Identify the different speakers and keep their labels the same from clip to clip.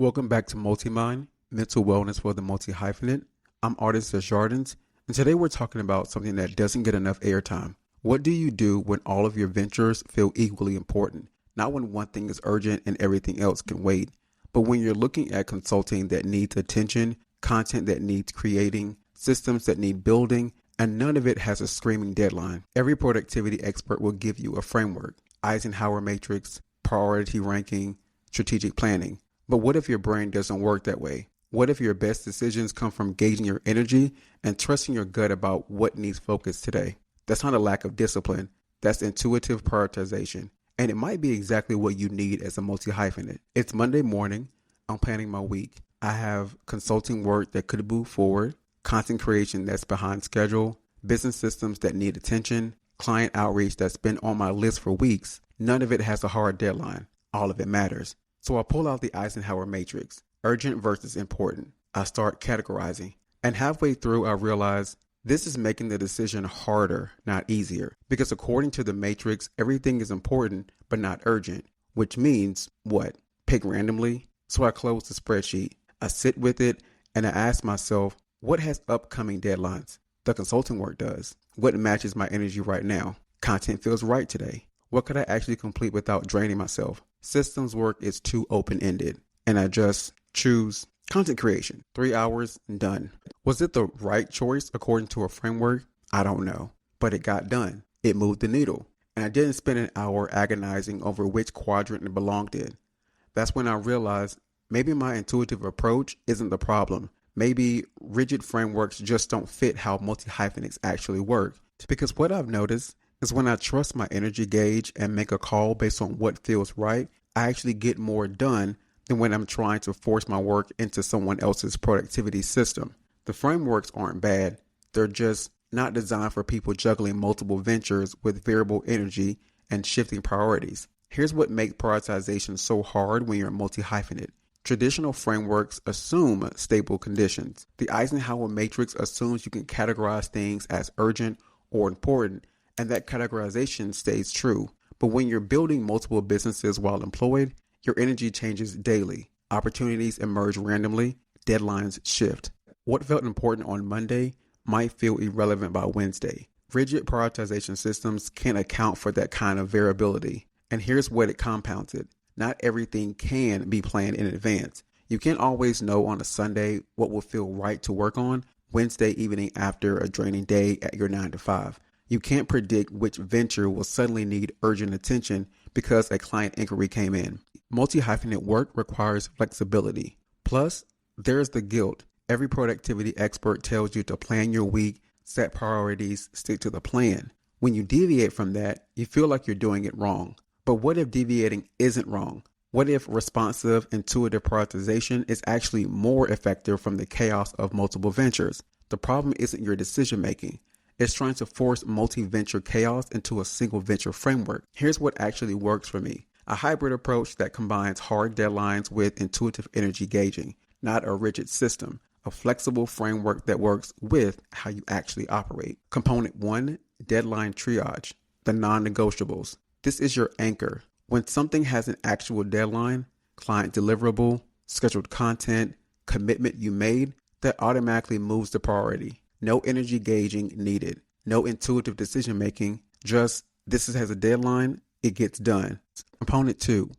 Speaker 1: Welcome back to Multimind, Mental Wellness for the Multi-Hyphenate. I'm Artis Desjardins, and today we're talking about something that doesn't get enough airtime. What do you do when all of your ventures feel equally important? Not when one thing is urgent and everything else can wait, but when you're looking at consulting that needs attention, content that needs creating, systems that need building, and none of it has a screaming deadline. Every productivity expert will give you a framework: Eisenhower matrix, priority ranking, strategic planning. But what if your brain doesn't work that way? What if your best decisions come from gauging your energy and trusting your gut about what needs focus today? That's not a lack of discipline. That's intuitive prioritization. And it might be exactly what you need as a multi-hyphenate. It's Monday morning. I'm planning my week. I have consulting work that could move forward, content creation that's behind schedule, business systems that need attention, client outreach that's been on my list for weeks. None of it has a hard deadline. All of it matters. So I pull out the Eisenhower matrix, urgent versus important. I start categorizing. And halfway through, I realize this is making the decision harder, not easier. Because according to the matrix, everything is important, but not urgent. Which means what? Pick randomly? So I close the spreadsheet. I sit with it, and I ask myself, what has upcoming deadlines? The consulting work does. What matches my energy right now? Content feels right today. What could I actually complete without draining myself? Systems work is too open-ended, and I just choose content creation. 3 hours, done. Was it the right choice according to a framework? I don't know, but it got done. It moved the needle, and I didn't spend an hour agonizing over which quadrant it belonged in. That's when I realized maybe my intuitive approach isn't the problem. Maybe rigid frameworks just don't fit how multi-hyphenates actually work. Because what I've noticed is when I trust my energy gauge and make a call based on what feels right, I actually get more done than when I'm trying to force my work into someone else's productivity system. The frameworks aren't bad. They're just not designed for people juggling multiple ventures with variable energy and shifting priorities. Here's what makes prioritization so hard when you're multi-hyphenate. Traditional frameworks assume stable conditions. The Eisenhower matrix assumes you can categorize things as urgent or important, and that categorization stays true. But when you're building multiple businesses while employed, your energy changes daily. Opportunities emerge randomly. Deadlines shift. What felt important on Monday might feel irrelevant by Wednesday. Rigid prioritization systems can't account for that kind of variability. And here's what it compounds it. Not everything can be planned in advance. You can't always know on a Sunday what will feel right to work on Wednesday evening after a draining day at your 9 to 5. You can't predict which venture will suddenly need urgent attention because a client inquiry came in. Multi-hyphenate work requires flexibility. Plus, there's the guilt. Every productivity expert tells you to plan your week, set priorities, stick to the plan. When you deviate from that, you feel like you're doing it wrong. But what if deviating isn't wrong? What if responsive, intuitive prioritization is actually more effective from the chaos of multiple ventures? The problem isn't your decision making. It's trying to force multi-venture chaos into a single venture framework. Here's what actually works for me. A hybrid approach that combines hard deadlines with intuitive energy gauging, not a rigid system. A flexible framework that works with how you actually operate. Component 1, deadline triage, the non-negotiables. This is your anchor. When something has an actual deadline, client deliverable, scheduled content, commitment you made, that automatically moves the priority. No energy gauging needed. No intuitive decision making. Just this has a deadline, it gets done. Component 2,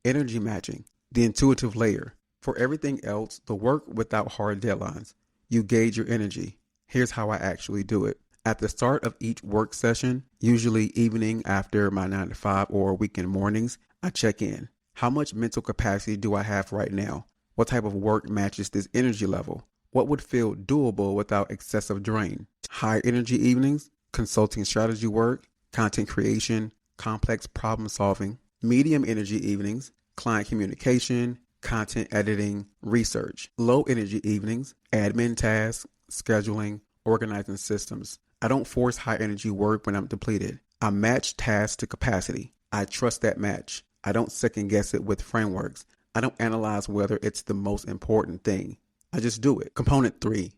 Speaker 1: energy matching, the intuitive layer. For everything else, the work without hard deadlines. You gauge your energy. Here's how I actually do it. At the start of each work session, usually evening after my 9 to 5 or weekend mornings, I check in. How much mental capacity do I have right now? What type of work matches this energy level? What would feel doable without excessive drain? High energy evenings, consulting strategy work, content creation, complex problem solving. Medium energy evenings, client communication, content editing, research. Low energy evenings, admin tasks, scheduling, organizing systems. I don't force high energy work when I'm depleted. I match tasks to capacity. I trust that match. I don't second guess it with frameworks. I don't analyze whether it's the most important thing. I just do it. Component 3,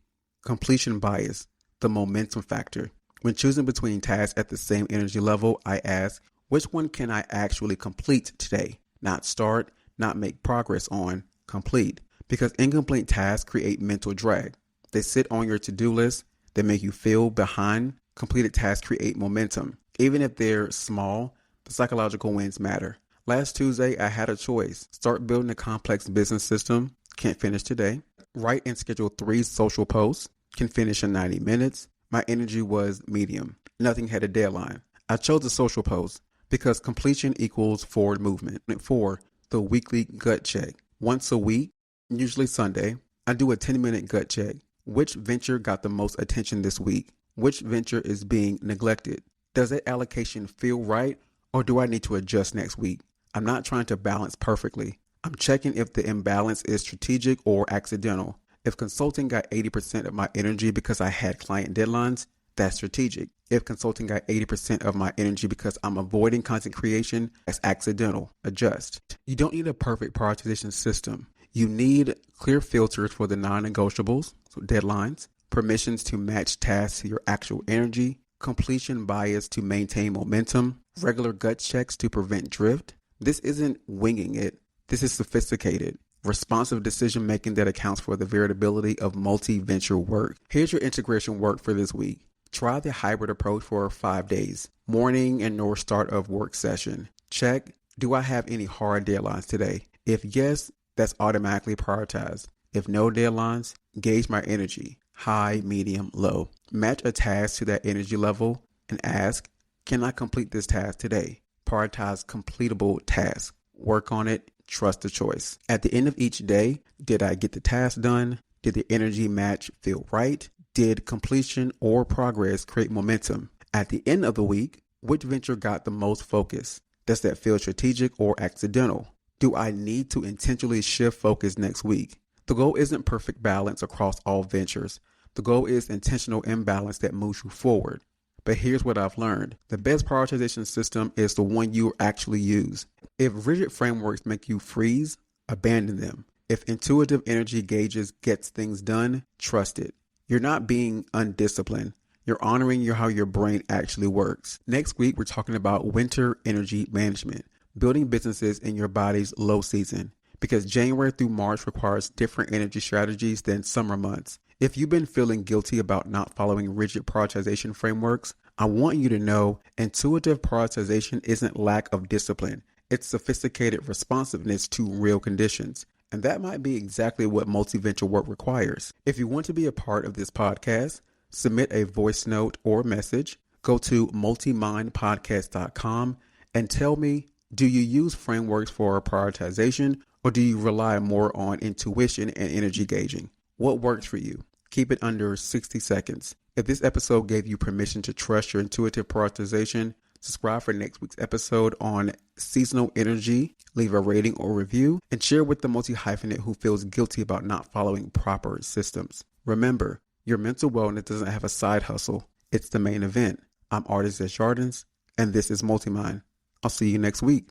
Speaker 1: completion bias, the momentum factor. When choosing between tasks at the same energy level, I ask, which one can I actually complete today? Not start, not make progress on, complete, because incomplete tasks create mental drag. They sit on your to-do list. They make you feel behind. Completed tasks create momentum. Even if they're small, the psychological wins matter. Last Tuesday, I had a choice. Start building a complex business system. Can't finish today. Write and schedule 3 social posts. Can finish in 90 minutes. My energy was medium. Nothing had a deadline. I chose the social post because completion equals forward movement. 4, the weekly gut check. Once a week, usually Sunday, I do a 10-minute gut check. Which venture got the most attention this week? Which venture is being neglected? Does that allocation feel right, or do I need to adjust next week? I'm not trying to balance perfectly. I'm checking if the imbalance is strategic or accidental. If consulting got 80% of my energy because I had client deadlines, that's strategic. If consulting got 80% of my energy because I'm avoiding content creation, that's accidental. Adjust. You don't need a perfect prioritization system. You need clear filters for the non-negotiables, so deadlines, permissions to match tasks to your actual energy, completion bias to maintain momentum, regular gut checks to prevent drift. This isn't winging it. This is sophisticated, responsive decision making that accounts for the variability of multi-venture work. Here's your integration work for this week. Try the hybrid approach for 5 days. Morning and or start of work session. Check, do I have any hard deadlines today? If yes, that's automatically prioritized. If no deadlines, gauge my energy. High, medium, low. Match a task to that energy level and ask, can I complete this task today? Prioritize completable tasks. Work on it. Trust the choice. At the end of each day, did I get the task done? Did the energy match feel right? Did completion or progress create momentum? At the end of the week, which venture got the most focus? Does that feel strategic or accidental? Do I need to intentionally shift focus next week? The goal isn't perfect balance across all ventures. The goal is intentional imbalance that moves you forward. But here's what I've learned. The best prioritization system is the one you actually use. If rigid frameworks make you freeze, abandon them. If intuitive energy gauges gets things done, trust it. You're not being undisciplined. You're honoring how your brain actually works. Next week, we're talking about winter energy management, building businesses in your body's low season, because January through March requires different energy strategies than summer months. If you've been feeling guilty about not following rigid prioritization frameworks, I want you to know intuitive prioritization isn't lack of discipline. It's sophisticated responsiveness to real conditions. And that might be exactly what multi-venture work requires. If you want to be a part of this podcast, submit a voice note or message. Go to multimindpodcast.com and tell me, do you use frameworks for prioritization, or do you rely more on intuition and energy gauging? What works for you? Keep it under 60 seconds. If this episode gave you permission to trust your intuitive prioritization, subscribe for next week's episode on seasonal energy, leave a rating or review, and share with the multi-hyphenate who feels guilty about not following proper systems. Remember, your mental wellness doesn't have a side hustle. It's the main event. I'm Artis Desjardins, and this is Multimind. I'll see you next week.